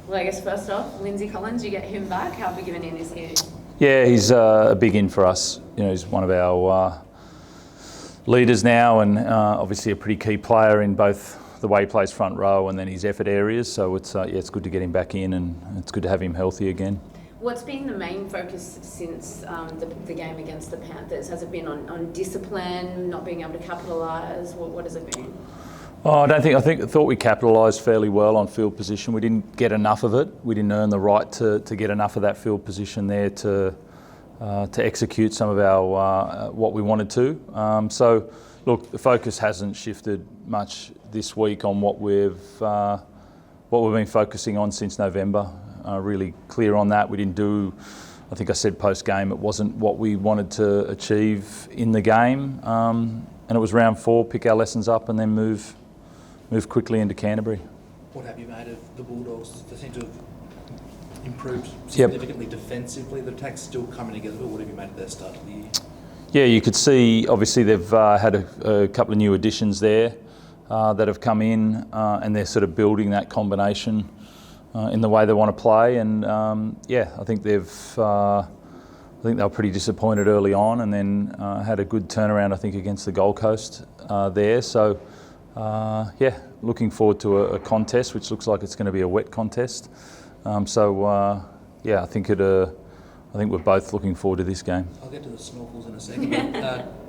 Well, I guess first off, Lindsay Collins, you get him back. How big of an in is he? Yeah, he's a big in for us. You know, he's one of our leaders now, and obviously a pretty key player in both the way he plays front row and then his effort areas. So it's it's good to get him back in, and it's good to have him healthy again. What's been the main focus since the game against the Panthers? Has it been on discipline, not being able to capitalise? What has it been? Oh, I thought we capitalised fairly well on field position. We didn't get enough of it. We didn't earn the right to get enough of that field position there to execute some of our what we wanted to. So, look, the focus hasn't shifted much this week on what we've been focusing on since November. Really clear on that. We didn't do. I think I said post game it wasn't what we wanted to achieve in the game, and it was round 4. Pick our lessons up and then move quickly into Canterbury. What have you made of the Bulldogs? They seem to have improved significantly defensively. The attack's still coming together, but what have you made of their start of the year? Yeah, you could see, obviously, they've had a couple of new additions there that have come in, and they're sort of building that combination in the way they want to play. And I think they were pretty disappointed early on, and then had a good turnaround, I think, against the Gold Coast there. So, looking forward to a contest, which looks like it's going to be a wet contest. I think we're both looking forward to this game. I'll get to the snorkels in a second.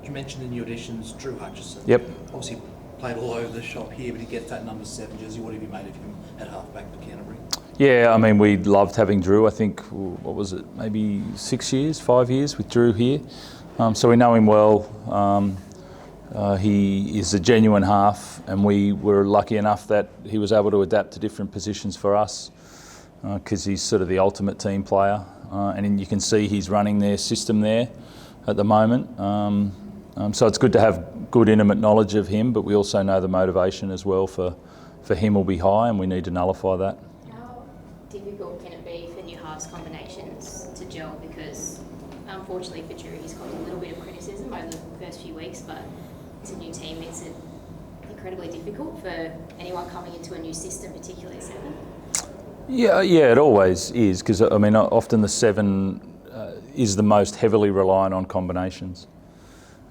You mentioned the new additions, Drew Hutchison. Yep. Obviously played all over the shop here, but he gets that number 7 jersey. What have you made of him at halfback for Canterbury? Yeah, I mean, we loved having Drew. I think, what was it, maybe 5 years with Drew here. So we know him well. He is a genuine half, and we were lucky enough that he was able to adapt to different positions for us because he's sort of the ultimate team player. And you can see he's running their system there at the moment. So it's good to have good intimate knowledge of him, but we also know the motivation as well for him will be high, and we need to nullify that. How difficult can it be for new halves combinations to gel? Because unfortunately for Drew, he's got a little bit of criticism over the first few weeks, but it's a new team. Makes it incredibly difficult for anyone coming into a new system, particularly 7. Yeah, it always is, because I mean, often the 7 is the most heavily reliant on combinations,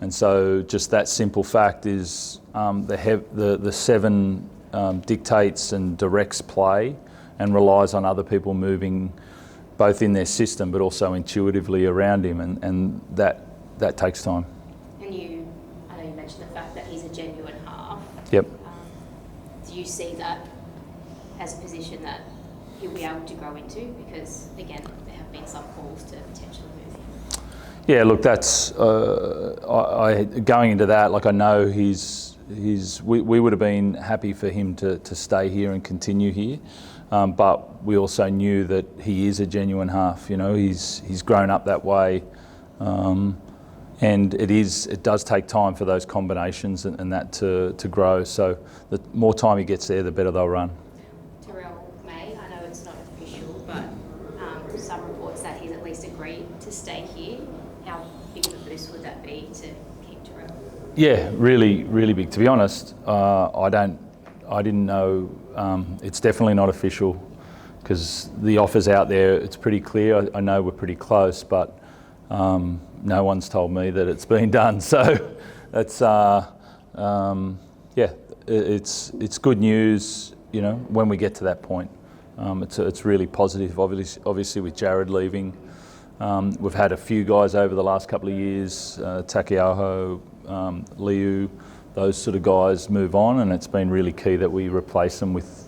and so just that simple fact is the 7 dictates and directs play and relies on other people moving both in their system but also intuitively around him, and that takes time. And I know you mentioned the fact that he's a genuine half. Yep. Do you see that as a position that he'll be able to grow into? Because again, there have been some calls to potentially move him. Yeah, look, that's going into that. Like, I know we would have been happy for him to stay here and continue here, but we also knew that he is a genuine half. You know, he's grown up that way, and it does take time for those combinations and that to grow. So the more time he gets there, the better they'll run. I know it's not official, but some reports that he's at least agreed to stay here. How big of a boost would that be to keep Terrell? Yeah, really, really big. To be honest, I didn't know. It's definitely not official because the offer's out there. It's pretty clear. I know we're pretty close, but no one's told me that it's been done. So that's it's good news. You know, when we get to that point, it's really positive. Obviously, with Jared leaving, we've had a few guys over the last couple of years, Takiaho, Liu, those sort of guys move on, and it's been really key that we replace them with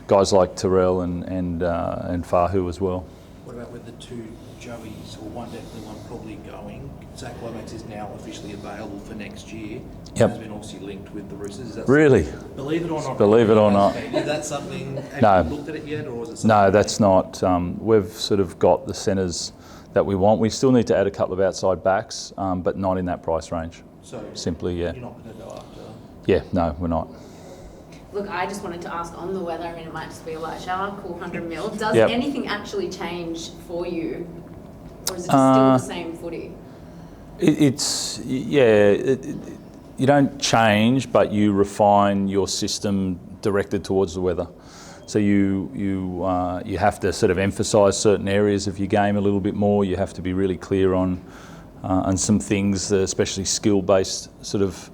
guys like Terrell and Fahu as well. What about with the 2 joies, or one definitely, one probably going? Zach Lomax is now officially available for next year. Yep. Has been obviously linked with the Roosters. Is that really? Believe it or not. Believe it or not. Is that something? No. You looked at it yet, or is it something? No, that's not. We've sort of got the centres that we want. We still need to add a couple of outside backs, but not in that price range. So simply, yeah. You're not going to go after? Yeah, no, we're not. Look, I just wanted to ask on the weather. I mean, it might just be a light shower, cool 100 mil. Does Yep. anything actually change for you, or is it just still the same footy? You don't change, but you refine your system directed towards the weather. So you have to sort of emphasise certain areas of your game a little bit more. You have to be really clear on some things, especially skill-based sort of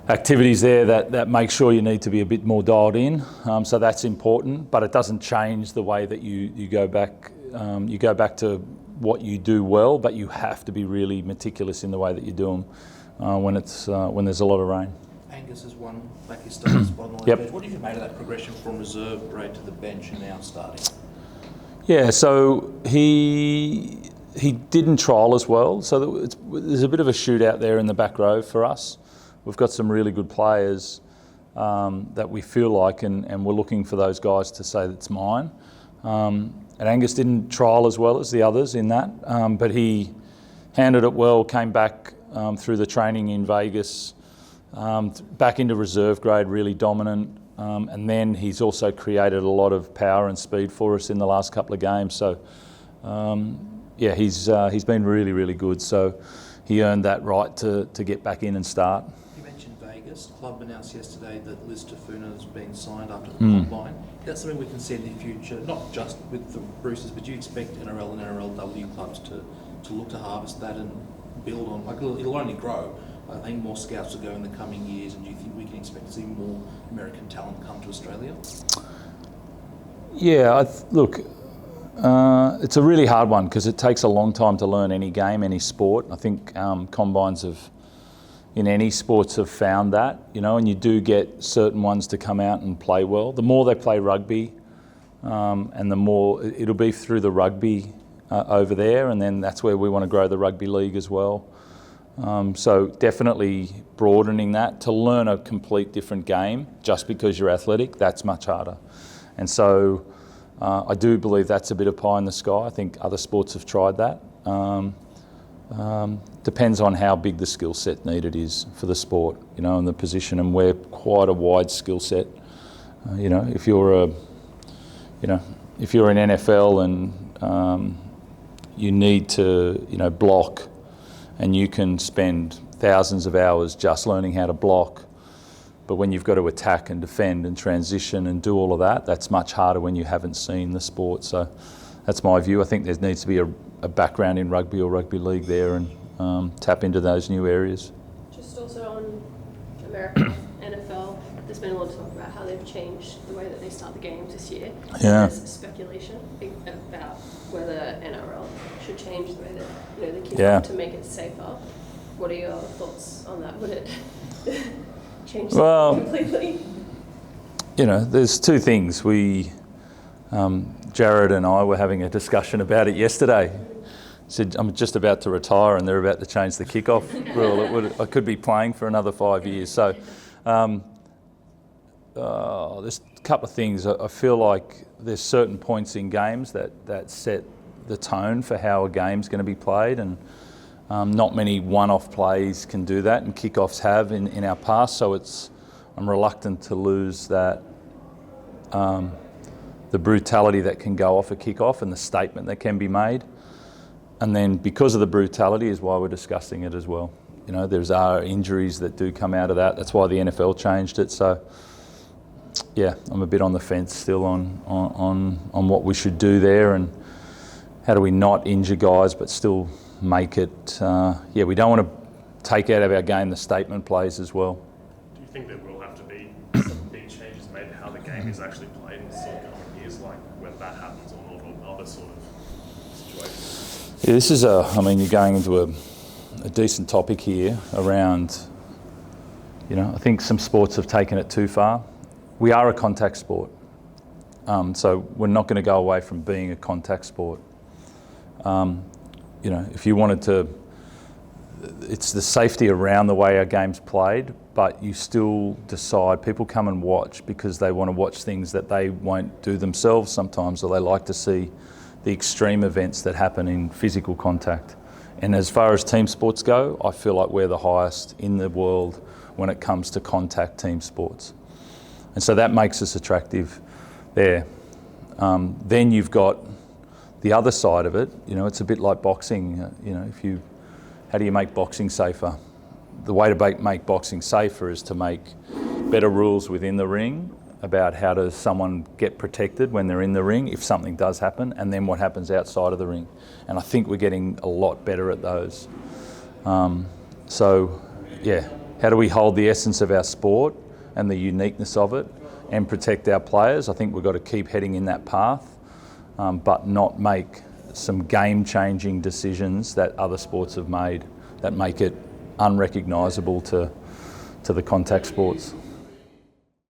activities there that make sure you need to be a bit more dialed in. So that's important, but it doesn't change the way that you go back. You go back to what you do well, but you have to be really meticulous in the way that you do them when there's a lot of rain. Angus has won back his starting spot on the Yep. bench. What have you made of that progression from reserve grade to the bench and now starting? Yeah, so he didn't trial as well, so there's a bit of a shootout there in the back row for us. We've got some really good players that we feel like, and we're looking for those guys to say that's mine. And Angus didn't trial as well as the others in that, but he handled it well, came back through the training in Vegas, back into reserve grade, really dominant. And then he's also created a lot of power and speed for us in the last couple of games. So, yeah, he's been really, really good. So he earned that right to get back in and start. You mentioned Vegas. Club announced yesterday that Liz Tafuna has been signed after the combine. Is that something we can see in the future, not just with the Roosters, but do you expect NRL and NRLW clubs to look to harvest that and build on? Like, it'll only grow. I think more scouts will go in the coming years, and do you think we can expect to see more American talent come to Australia? Yeah, look, it's a really hard one because it takes a long time to learn any game, any sport. I think combines in any sports have found that, and you do get certain ones to come out and play well. The more they play rugby, and the more it'll be through the rugby over there, and then that's where we want to grow the rugby league as well. So definitely broadening that to learn a complete different game just because you're athletic, that's much harder. And so I do believe that's a bit of pie in the sky. I think other sports have tried that. Depends on how big the skill set needed is for the sport, and the position, and we're quite a wide skill set. If you're an NFL and you need to, block, and you can spend thousands of hours just learning how to block. But when you've got to attack and defend and transition and do all of that, that's much harder when you haven't seen the sport. So that's my view. I think there needs to be a background in rugby or rugby league there and tap into those new areas. Just also on American NFL, there's been a lot of talk about how they've changed the way that they start the games this year. Yeah. There's speculation about whether NRL should change the way that they kick Yeah. off to make it safer. What are your thoughts on that? Would it change completely? There's two things. Jared and I were having a discussion about it yesterday. Said, I'm just about to retire and they're about to change the kickoff rule. I could be playing for another 5 years. So there's a couple of things. I feel like there's certain points in games that set the tone for how a game's going to be played, and not many one-off plays can do that, and kickoffs have in our past. So I'm reluctant to lose that the brutality that can go off a kickoff and the statement that can be made. And then because of the brutality is why we're discussing it as well. There's injuries that do come out of that. That's why the NFL changed it. So yeah, I'm a bit on the fence still on what we should do there, and how do we not injure guys but still make it. We don't want to take out of our game the statement plays as well. Do you think there will have to be some big changes made to how the game is actually played in sort of coming years, like whether that happens or not, or other sort of situations? Yeah, this is you're going into a decent topic here around, I think some sports have taken it too far. We are a contact sport, so we're not going to go away from being a contact sport. If you wanted to, it's the safety around the way our game's played, but you still decide, people come and watch because they want to watch things that they won't do themselves sometimes, or they like to see the extreme events that happen in physical contact. And as far as team sports go, I feel like we're the highest in the world when it comes to contact team sports. And so that makes us attractive there. Then you've got the other side of it. It's a bit like boxing. How do you make boxing safer? The way to make boxing safer is to make better rules within the ring, about how does someone get protected when they're in the ring if something does happen, and then what happens outside of the ring. And I think we're getting a lot better at those. So, yeah, how do we hold the essence of our sport and the uniqueness of it and protect our players? I think we've got to keep heading in that path, but not make some game-changing decisions that other sports have made that make it unrecognisable to the contact sports.